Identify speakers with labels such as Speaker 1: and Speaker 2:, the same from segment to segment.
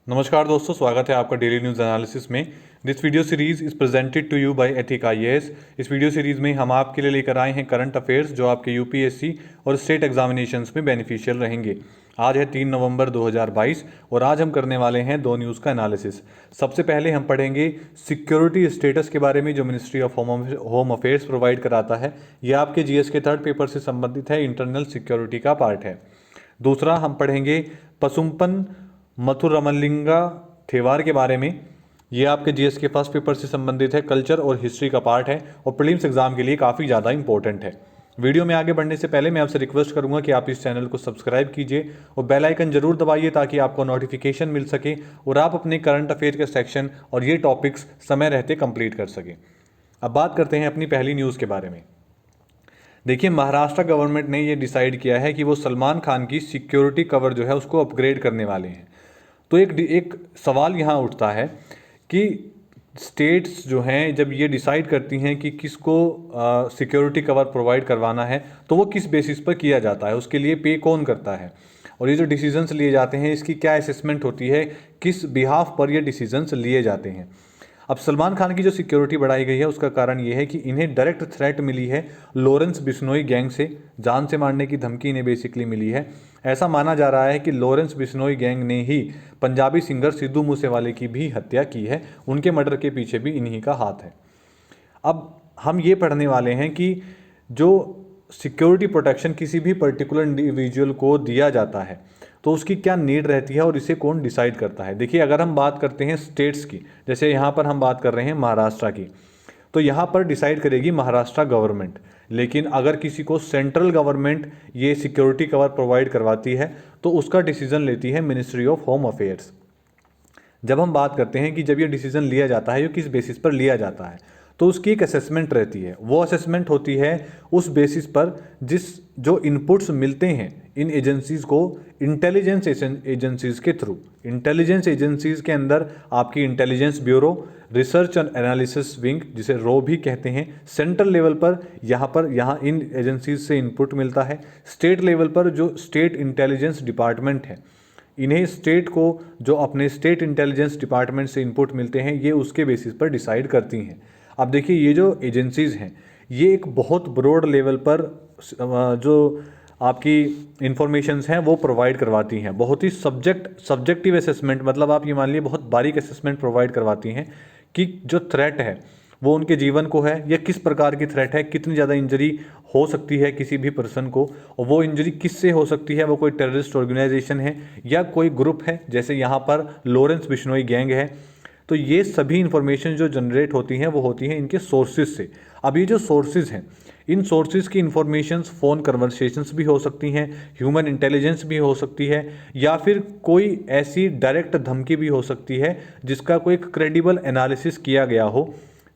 Speaker 1: नमस्कार दोस्तों, स्वागत है आपका डेली न्यूज़ एनालिसिस में। This video series is presented to you by Ethic IAS. इस वीडियो सीरीज़ में हम आपके लिए लेकर आए हैं करंट अफेयर्स जो आपके यूपीएससी और स्टेट एग्जामिनेशंस में बेनिफिशियल रहेंगे। आज है 3 नवंबर 2022 और आज हम करने वाले हैं दो न्यूज़ का एनालिसिस। सबसे पहले हम पढ़ेंगे सिक्योरिटी स्टेटस के बारे में जो ministry of home affairs provide कराता है। यह आपके जीएस के थर्ड पेपर से संबंधित है, इंटरनल सिक्योरिटी का पार्ट है। दूसरा हम पढ़ेंगे पसुम्पन मथुरमलिंगा थेवार के बारे में। ये आपके जीएस के फर्स्ट पेपर से संबंधित है, कल्चर और हिस्ट्री का पार्ट है और प्रीलिम्स एग्जाम के लिए काफ़ी ज़्यादा इंपॉर्टेंट है। वीडियो में आगे बढ़ने से पहले मैं आपसे रिक्वेस्ट करूंगा कि आप इस चैनल को सब्सक्राइब कीजिए और बेल आइकन जरूर दबाइए ताकि आपको नोटिफिकेशन मिल सके और आप अपने करंट अफेयर के सेक्शन और ये टॉपिक्स समय रहते कंप्लीट कर सकें। अब बात करते हैं अपनी पहली न्यूज़ के बारे में। देखिए, महाराष्ट्र गवर्नमेंट ने ये डिसाइड किया है कि वो सलमान खान की सिक्योरिटी कवर जो है उसको अपग्रेड करने वाले हैं। तो एक सवाल यहाँ उठता है कि स्टेट्स जो हैं जब ये डिसाइड करती हैं कि किसको सिक्योरिटी कवर प्रोवाइड करवाना है तो वो किस बेसिस पर किया जाता है, उसके लिए पे कौन करता है और ये जो डिसीजंस लिए जाते हैं इसकी क्या असेसमेंट होती है, किस बिहाफ पर ये डिसीजंस लिए जाते हैं। अब सलमान खान की जो सिक्योरिटी बढ़ाई गई है उसका कारण ये है कि इन्हें डायरेक्ट थ्रेट मिली है लॉरेंस बिश्नोई गैंग से, जान से मारने की धमकी इन्हें बेसिकली मिली है। ऐसा माना जा रहा है कि लॉरेंस बिश्नोई गैंग ने ही पंजाबी सिंगर सिद्धू मूसेवाले की भी हत्या की है, उनके मर्डर के पीछे भी इन्हीं का हाथ है। अब हम ये पढ़ने वाले हैं कि जो सिक्योरिटी प्रोटेक्शन किसी भी पर्टिकुलर इंडिविजुअल को दिया जाता है तो उसकी क्या नीड रहती है और इसे कौन डिसाइड करता है। देखिए, अगर हम बात करते हैं स्टेट्स की, जैसे यहाँ पर हम बात कर रहे हैं महाराष्ट्र की, तो यहाँ पर डिसाइड करेगी महाराष्ट्र गवर्नमेंट। लेकिन अगर किसी को सेंट्रल गवर्नमेंट ये सिक्योरिटी कवर प्रोवाइड करवाती है तो उसका डिसीजन लेती है मिनिस्ट्री ऑफ होम अफेयर्स। जब हम बात करते हैं कि जब ये डिसीजन लिया जाता है, ये किस बेसिस पर लिया जाता है, तो उसकी एक असेसमेंट रहती है। वो असेसमेंट होती है उस बेसिस पर जो इनपुट्स मिलते हैं इन एजेंसीज को इंटेलिजेंस एजेंसीज के थ्रू। इंटेलिजेंस एजेंसीज के अंदर आपकी intelligence bureau, research and analysis wing जिसे रो भी कहते हैं, सेंट्रल लेवल पर यहाँ इन एजेंसीज से इनपुट मिलता है। स्टेट लेवल पर जो स्टेट इंटेलिजेंस डिपार्टमेंट है, इन्हें स्टेट को जो अपने स्टेट इंटेलिजेंस डिपार्टमेंट से इनपुट मिलते हैं ये उसके बेसिस पर डिसाइड करती हैं। अब देखिए, ये जो एजेंसीज़ हैं ये एक बहुत ब्रॉड लेवल पर जो आपकी इंफॉर्मेशंस हैं वो प्रोवाइड करवाती हैं। बहुत ही सब्जेक्टिव असेसमेंट, मतलब आप ये मान लीजिए बहुत बारीक असेसमेंट प्रोवाइड करवाती हैं कि जो थ्रेट है वो उनके जीवन को है या किस प्रकार की थ्रेट है, कितनी ज़्यादा इंजरी हो सकती है किसी भी पर्सन को, और वो इंजरी किससे हो सकती है, वो कोई टेररिस्ट ऑर्गेनाइजेशन है या कोई ग्रुप है, जैसे यहाँ पर लॉरेंस बिश्नोई गैंग है। तो ये सभी इंफॉर्मेशन जो जनरेट होती हैं वो होती हैं इनके सोर्सेज से। अब ये जो सोर्सेज हैं, इन सोर्सेज की इंफॉर्मेशंस फ़ोन कन्वर्सेशंस भी हो सकती हैं, ह्यूमन इंटेलिजेंस भी हो सकती है, या फिर कोई ऐसी डायरेक्ट धमकी भी हो सकती है जिसका कोई क्रेडिबल एनालिसिस किया गया हो,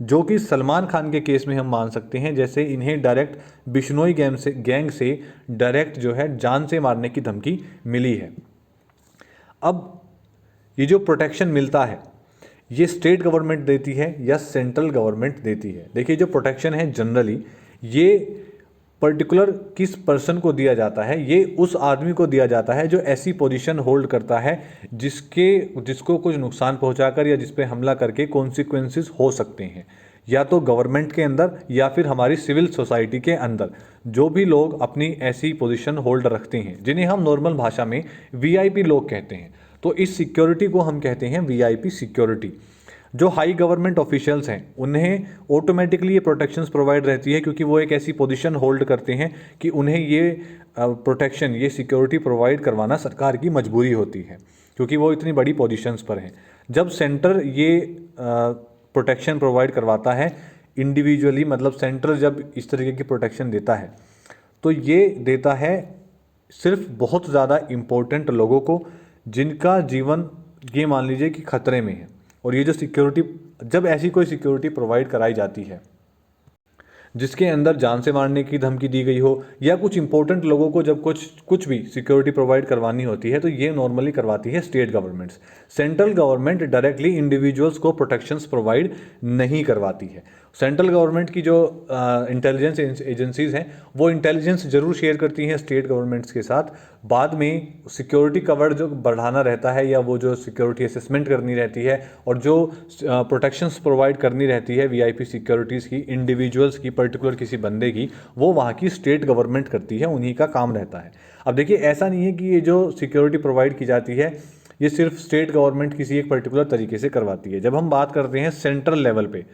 Speaker 1: जो कि सलमान खान के केस में हम मान सकते हैं। जैसे इन्हें डायरेक्ट बिश्नोई गैंग से डायरेक्ट जो है जान से मारने की धमकी मिली है। अब ये जो प्रोटेक्शन मिलता है ये स्टेट गवर्नमेंट देती है या सेंट्रल गवर्नमेंट देती है। देखिए, जो प्रोटेक्शन है जनरली ये पर्टिकुलर किस पर्सन को दिया जाता है, ये उस आदमी को दिया जाता है जो ऐसी पोजीशन होल्ड करता है जिसको कुछ नुकसान पहुंचाकर या जिस पे हमला करके कॉन्सिक्वेंसेस हो सकते हैं, या तो गवर्नमेंट के अंदर या फिर हमारी सिविल सोसाइटी के अंदर। जो भी लोग अपनी ऐसी पोजीशन होल्ड रखते हैं जिन्हें हम नॉर्मल भाषा में वीआईपी लोग कहते हैं, तो इस सिक्योरिटी को हम कहते हैं वीआईपी सिक्योरिटी। जो हाई गवर्नमेंट ऑफिशियल्स हैं उन्हें ऑटोमेटिकली ये प्रोटेक्शंस प्रोवाइड रहती है क्योंकि वो एक ऐसी पोजीशन होल्ड करते हैं कि उन्हें ये प्रोटेक्शन, ये सिक्योरिटी प्रोवाइड करवाना सरकार की मजबूरी होती है क्योंकि वो इतनी बड़ी पोजीशंस पर हैं। जब सेंटर ये प्रोटेक्शन प्रोवाइड करवाता है इंडिविजुअली, मतलब सेंटर जब इस तरीके की प्रोटेक्शन देता है तो ये देता है सिर्फ बहुत ज़्यादा इम्पोर्टेंट लोगों को जिनका जीवन ये मान लीजिए कि खतरे में है। और ये जो सिक्योरिटी, जब ऐसी कोई सिक्योरिटी प्रोवाइड कराई जाती है, जिसके अंदर जान से मारने की धमकी दी गई हो, या कुछ इंपॉर्टेंट लोगों को जब कुछ भी सिक्योरिटी प्रोवाइड करवानी होती है तो ये नॉर्मली करवाती है state governments. Central government directly individuals को प्रोटेक्शंस प्रोवाइड नहीं करवाती है। सेंट्रल गवर्नमेंट की जो इंटेलिजेंस एजेंसीज हैं वो इंटेलिजेंस जरूर शेयर करती हैं स्टेट गवर्नमेंट्स के साथ। बाद में सिक्योरिटी कवर जो बढ़ाना रहता है या वो जो सिक्योरिटी असेसमेंट करनी रहती है और जो प्रोटेक्शंस प्रोवाइड करनी रहती है वीआईपी सिक्योरिटीज़ की, इंडिविजुअल्स की, पर्टिकुलर किसी बंदे की, वो वहाँ की स्टेट गवर्नमेंट करती है, उन्हीं का काम रहता है। अब देखिए, ऐसा नहीं है कि ये जो सिक्योरिटी प्रोवाइड की जाती है ये सिर्फ स्टेट गवर्नमेंट किसी एक पर्टिकुलर तरीके से करवाती है। जब हम बात करते हैं सेंट्रल लेवल पे,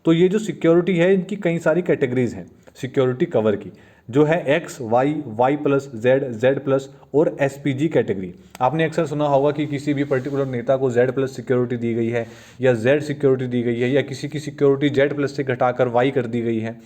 Speaker 1: तो ये जो सिक्योरिटी है इनकी कई सारी कैटेगरीज हैं सिक्योरिटी कवर की, जो है X, Y, Y plus, Z, Z plus और एसपीजी कैटेगरी। आपने अक्सर सुना होगा कि किसी भी पर्टिकुलर नेता को जेड प्लस सिक्योरिटी दी गई है या जेड सिक्योरिटी दी गई है या किसी की सिक्योरिटी जेड प्लस से घटाकर वाई कर दी गई है।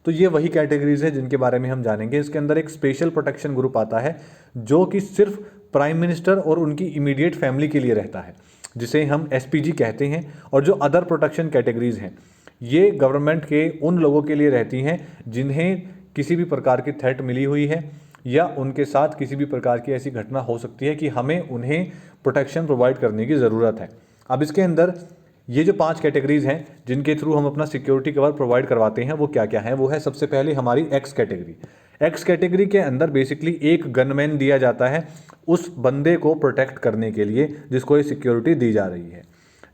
Speaker 1: तो ये वही कैटेगरीज है जिनके बारे में हम जानेंगे। इसके अंदर एक स्पेशल प्रोटेक्शन ग्रुप आता है जो कि सिर्फ प्राइम मिनिस्टर और उनकी इमीडिएट फैमिली के लिए रहता है, जिसे हम एसपीजी कहते हैं। और जो अदर प्रोटेक्शन कैटेगरीज हैं ये गवर्नमेंट के उन लोगों के लिए रहती हैं जिन्हें किसी भी प्रकार की थ्रेट मिली हुई है या उनके साथ किसी भी प्रकार की ऐसी घटना हो सकती है कि हमें उन्हें प्रोटेक्शन प्रोवाइड करने की ज़रूरत है। अब इसके अंदर ये जो 5 कैटेगरीज हैं जिनके थ्रू हम अपना सिक्योरिटी कवर प्रोवाइड करवाते हैं वो क्या क्या है, वो है सबसे पहले हमारी एक्स कैटेगरी। एक्स कैटेगरी के अंदर बेसिकली एक गनमैन दिया जाता है उस बंदे को प्रोटेक्ट करने के लिए जिसको ये सिक्योरिटी दी जा रही है।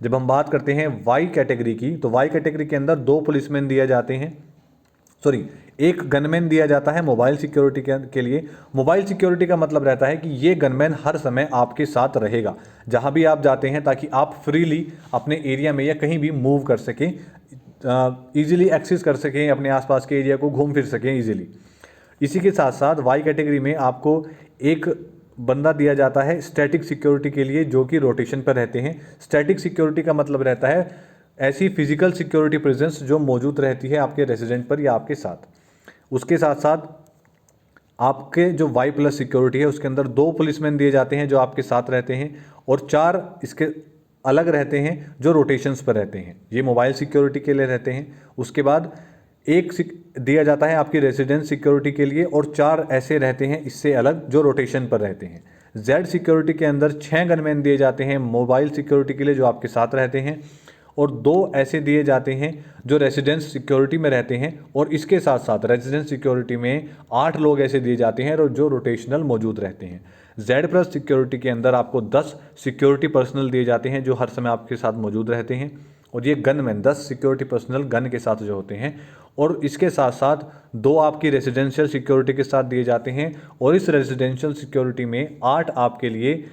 Speaker 1: जब हम बात करते हैं वाई कैटेगरी की, तो वाई कैटेगरी के अंदर 2 पुलिसमैन दिए जाते हैं, एक गनमैन दिया जाता है मोबाइल सिक्योरिटी के लिए। मोबाइल सिक्योरिटी का मतलब रहता है कि ये गनमैन हर समय आपके साथ रहेगा जहां भी आप जाते हैं, ताकि आप फ्रीली अपने एरिया में या कहीं भी मूव कर सकें, इजीली एक्सेस कर सकें, अपने आसपास के एरिया को घूम फिर सकें इजीली। इसी के साथ साथ वाई कैटेगरी में आपको एक बंदा दिया जाता है स्टैटिक सिक्योरिटी के लिए जो कि रोटेशन पर रहते हैं। स्टैटिक सिक्योरिटी का मतलब रहता है ऐसी फिजिकल सिक्योरिटी प्रेजेंस जो मौजूद रहती है आपके रेजिडेंट पर या आपके साथ। उसके साथ साथ आपके जो वाई प्लस सिक्योरिटी है उसके अंदर 2 पुलिसमैन दिए जाते हैं जो आपके साथ रहते हैं और 4 इसके अलग रहते हैं जो रोटेशंस पर रहते हैं, ये मोबाइल सिक्योरिटी के लिए रहते हैं। उसके बाद एक दिया जाता है आपकी रेजिडेंस सिक्योरिटी के लिए और 4 ऐसे रहते हैं इससे अलग जो रोटेशन पर रहते हैं। जेड सिक्योरिटी के अंदर 6 गनमैन दिए जाते हैं मोबाइल सिक्योरिटी के लिए जो आपके साथ रहते हैं और 2 ऐसे दिए जाते हैं जो रेजिडेंस सिक्योरिटी में रहते हैं। और इसके साथ साथ रेजिडेंस सिक्योरिटी में 8 लोग ऐसे दिए जाते हैं जो रोटेशनल मौजूद रहते हैं। जेड प्लस सिक्योरिटी के अंदर आपको 10 सिक्योरिटी पर्सनल दिए जाते हैं जो हर समय आपके साथ मौजूद रहते हैं और ये गनमैन 10 सिक्योरिटी पर्सनल गन के साथ जो होते हैं। और इसके साथ साथ 2 आपकी रेजिडेंशियल सिक्योरिटी के साथ दिए जाते हैं और इस रेजिडेंशियल सिक्योरिटी में 8 आपके लिए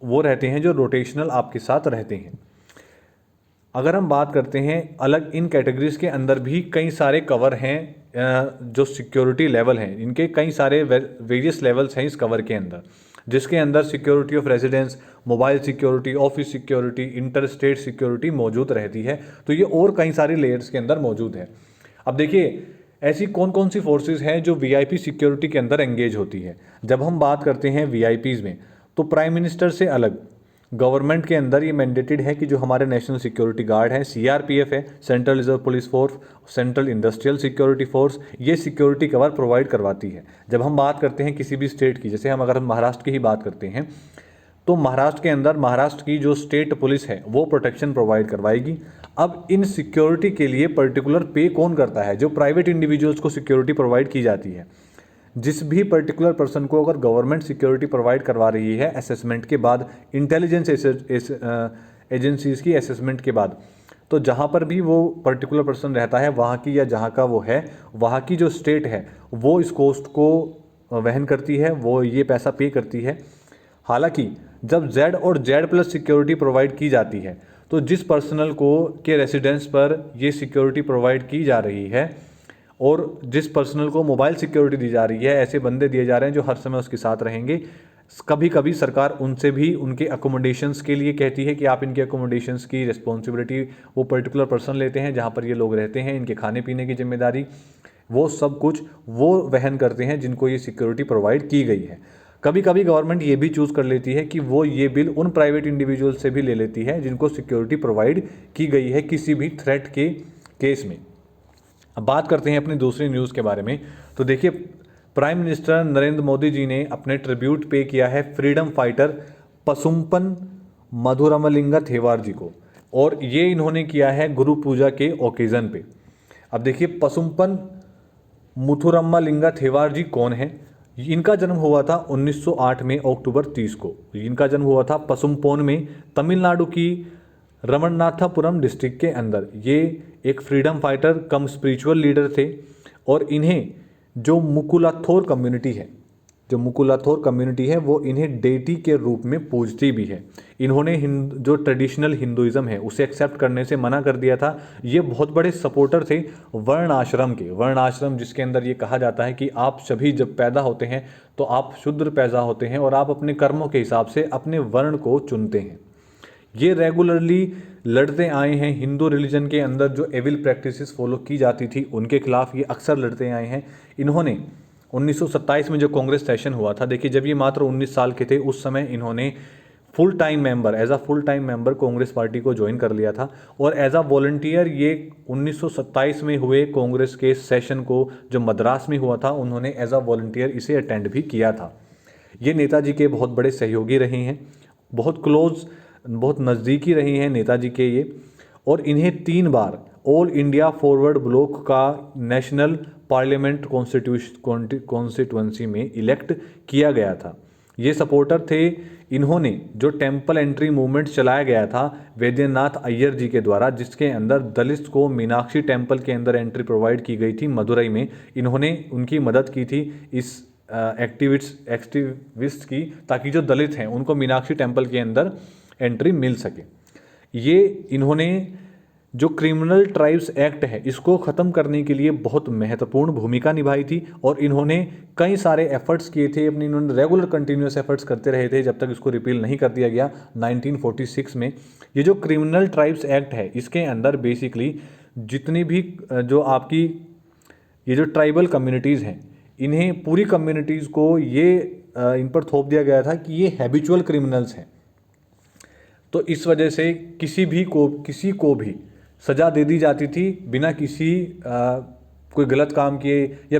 Speaker 1: वो रहते हैं जो रोटेशनल आपके साथ रहते हैं। अगर हम बात करते हैं अलग इन कैटेगरीज के अंदर भी कई सारे कवर हैं, जो सिक्योरिटी लेवल हैं इनके कई सारे वेरियस लेवल्स हैं इस कवर के अंदर, जिसके अंदर security of residence, mobile security, office security, inter state security मौजूद रहती है। तो ये और कई सारी लेयर्स के अंदर मौजूद है। अब देखिए ऐसी कौन कौन सी फोर्सेस हैं जो वीआईपी सिक्योरिटी के अंदर एंगेज होती है। जब हम बात करते हैं वीआईपीज़ में तो प्राइम मिनिस्टर से अलग गवर्नमेंट के अंदर ये मैंडेटेड है कि जो हमारे नेशनल सिक्योरिटी गार्ड है, सीआरपीएफ है, central reserve police force, central industrial security force, ये सिक्योरिटी कवर प्रोवाइड करवाती है। जब हम बात करते हैं किसी भी स्टेट की, जैसे अगर हम महाराष्ट्र की ही बात करते हैं तो महाराष्ट्र के अंदर महाराष्ट्र की जो स्टेट पुलिस है वो प्रोटेक्शन प्रोवाइड करवाएगी। अब इन सिक्योरिटी के लिए पर्टिकुलर पे कौन करता है, जो प्राइवेट इंडिविजुअल्स को सिक्योरिटी प्रोवाइड की जाती है। जिस भी पर्टिकुलर पर्सन को अगर गवर्नमेंट सिक्योरिटी प्रोवाइड करवा रही है असेसमेंट के बाद, इंटेलिजेंस एजेंसीज की असेसमेंट के बाद, तो जहाँ पर भी वो पर्टिकुलर पर्सन रहता है वहाँ की या जहाँ का वो है वहाँ की जो स्टेट है वो इस कॉस्ट को वहन करती है, वो ये पैसा पे करती है। हालांकि जब जेड और जेड प्लस सिक्योरिटी प्रोवाइड की जाती है तो जिस पर्सनल को के रेसिडेंस पर ये सिक्योरिटी प्रोवाइड की जा रही है और जिस पर्सनल को मोबाइल सिक्योरिटी दी जा रही है, ऐसे बंदे दिए जा रहे हैं जो हर समय उसके साथ रहेंगे। कभी कभी सरकार उनसे भी उनके अकोमोडेशंस के लिए कहती है कि आप इनके अकोमोडेशंस की रिस्पॉन्सिबिलिटी वो पर्टिकुलर पर्सन लेते हैं जहाँ पर ये लोग रहते हैं, इनके खाने पीने की जिम्मेदारी वो सब कुछ वो वहन करते हैं जिनको ये सिक्योरिटी प्रोवाइड की गई है। कभी कभी गवर्नमेंट ये भी चूज़ कर लेती है कि वो ये बिल उन प्राइवेट इंडिविजुअल से भी ले लेती है जिनको सिक्योरिटी प्रोवाइड की गई है किसी भी थ्रेट के केस में। अब बात करते हैं अपनी दूसरी न्यूज़ के बारे में। तो देखिए, प्राइम मिनिस्टर नरेंद्र मोदी जी ने अपने ट्रिब्यूट पे किया है फ्रीडम फाइटर पसुम्पन मधुरमलिंगा थेवार जी को, और ये इन्होंने किया है गुरु पूजा के ओकेज़न पे। अब देखिए, पसुम्पन मुथुरम्मलिंगा थेवार जी कौन है? इनका जन्म हुआ था 1908 में अक्टूबर 30 को। इनका जन्म हुआ था पसुम्पोन में, तमिलनाडु की रमन्नाथापुरम डिस्ट्रिक्ट के अंदर। ये एक फ्रीडम फाइटर कम स्पिरिचुअल लीडर थे, और इन्हें जो मुकुलाथोर कम्युनिटी है वो इन्हें डेटी के रूप में पूजती भी है। इन्होंने जो ट्रेडिशनल हिंदुइज्म है उसे एक्सेप्ट करने से मना कर दिया था। ये बहुत बड़े सपोर्टर थे वर्ण आश्रम के। वर्ण आश्रम जिसके अंदर ये कहा जाता है कि आप सभी जब पैदा होते हैं तो आप शूद्र पैदा होते हैं और आप अपने कर्मों के हिसाब से अपने वर्ण को चुनते हैं। ये रेगुलरली लड़ते आए हैं हिंदू रिलीजन के अंदर जो एविल प्रैक्टिसेस फॉलो की जाती थी उनके खिलाफ ये अक्सर लड़ते आए हैं। इन्होंने 1927 में जो कांग्रेस सेशन हुआ था, देखिए जब ये मात्र 19 साल के थे उस समय इन्होंने as a full time member Congress party को ज्वाइन कर लिया था, और एज अ वॉलंटियर ये 1927 में हुए कांग्रेस के सेशन को जो मद्रास में हुआ था उन्होंने एज अ वॉलंटियर इसे अटेंड भी किया था। ये नेताजी के बहुत बड़े सहयोगी रहे हैं, बहुत नज़दीकी रही हैं नेताजी के ये, और इन्हें 3 बार ऑल इंडिया फॉरवर्ड ब्लॉक का नेशनल पार्लियामेंट कॉन्स्टिट्यूंसी में इलेक्ट किया गया था। ये सपोर्टर थे। इन्होंने जो टेम्पल एंट्री मूवमेंट चलाया गया था वैद्यनाथ अय्यर जी के द्वारा, जिसके अंदर दलित को मीनाक्षी टेम्पल के अंदर एंट्री प्रोवाइड की गई थी मदुरई में, इन्होंने उनकी मदद की थी इस एक्टिविस्ट की, ताकि जो दलित हैं उनको मीनाक्षी टेम्पल के अंदर एंट्री मिल सके। ये इन्होंने जो क्रिमिनल ट्राइब्स एक्ट है इसको ख़त्म करने के लिए बहुत महत्वपूर्ण भूमिका निभाई थी, और इन्होंने कई सारे एफर्ट्स किए थे अपनी, इन्होंने रेगुलर कंटिन्यूस एफर्ट्स करते रहे थे जब तक इसको रिपील नहीं कर दिया गया 1946 में। ये जो क्रिमिनल ट्राइब्स एक्ट है इसके अंदर बेसिकली जितनी भी जो आपकी ये जो ट्राइबल कम्युनिटीज़ हैं इन्हें पूरी कम्युनिटीज़ को ये इन पर थोप दिया गया था कि ये हैबिचुअल क्रिमिनल्स हैं। तो इस वजह से किसी को भी सज़ा दे दी जाती थी बिना किसी कोई गलत काम किए, या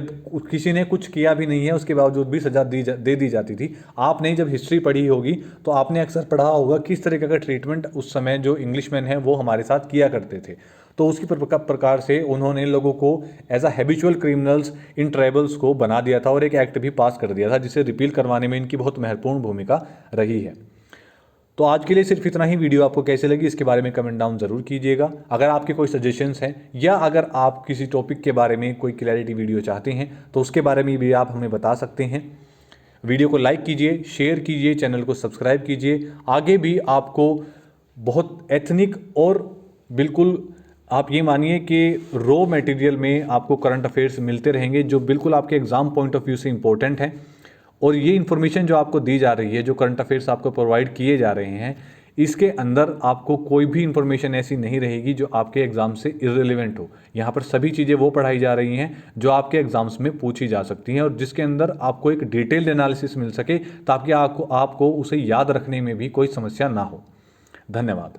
Speaker 1: किसी ने कुछ किया भी नहीं है उसके बावजूद भी सज़ा दे दी जाती थी। आपने जब हिस्ट्री पढ़ी होगी तो आपने अक्सर पढ़ा होगा किस तरीके का ट्रीटमेंट उस समय जो इंग्लिशमैन हैं वो हमारे साथ किया करते थे। तो उसकी प्रकार से उन्होंने लोगों को एज अ हैबिचुअल क्रिमिनल्स इन ट्राइबल्स को बना दिया था, और एक एक्ट भी पास कर दिया था जिसे रिपील करवाने में इनकी बहुत महत्वपूर्ण भूमिका रही है। तो आज के लिए सिर्फ इतना ही। वीडियो आपको कैसे लगी इसके बारे में कमेंट डाउन ज़रूर कीजिएगा। अगर आपके कोई सजेशंस हैं या अगर आप किसी टॉपिक के बारे में कोई क्लैरिटी वीडियो चाहते हैं तो उसके बारे में भी आप हमें बता सकते हैं। वीडियो को लाइक कीजिए, शेयर कीजिए, चैनल को सब्सक्राइब कीजिए। आगे भी आपको बहुत एथनिक और बिल्कुल आप ये मानिए कि रॉ मटेरियल में आपको करंट अफेयर्स मिलते रहेंगे जो बिल्कुल आपके एग्ज़ाम पॉइंट ऑफ व्यू से इंपॉर्टेंट है। और ये इन्फॉर्मेशन जो आपको दी जा रही है, जो करंट अफेयर्स आपको प्रोवाइड किए जा रहे हैं, इसके अंदर आपको कोई भी इन्फॉर्मेशन ऐसी नहीं रहेगी जो आपके एग्ज़ाम से इररिलेवेंट हो। यहाँ पर सभी चीज़ें वो पढ़ाई जा रही हैं जो आपके एग्ज़ाम्स में पूछी जा सकती हैं, और जिसके अंदर आपको एक डिटेल्ड एनालिसिस मिल सके ताकि आपको उसे याद रखने में भी कोई समस्या ना हो। धन्यवाद।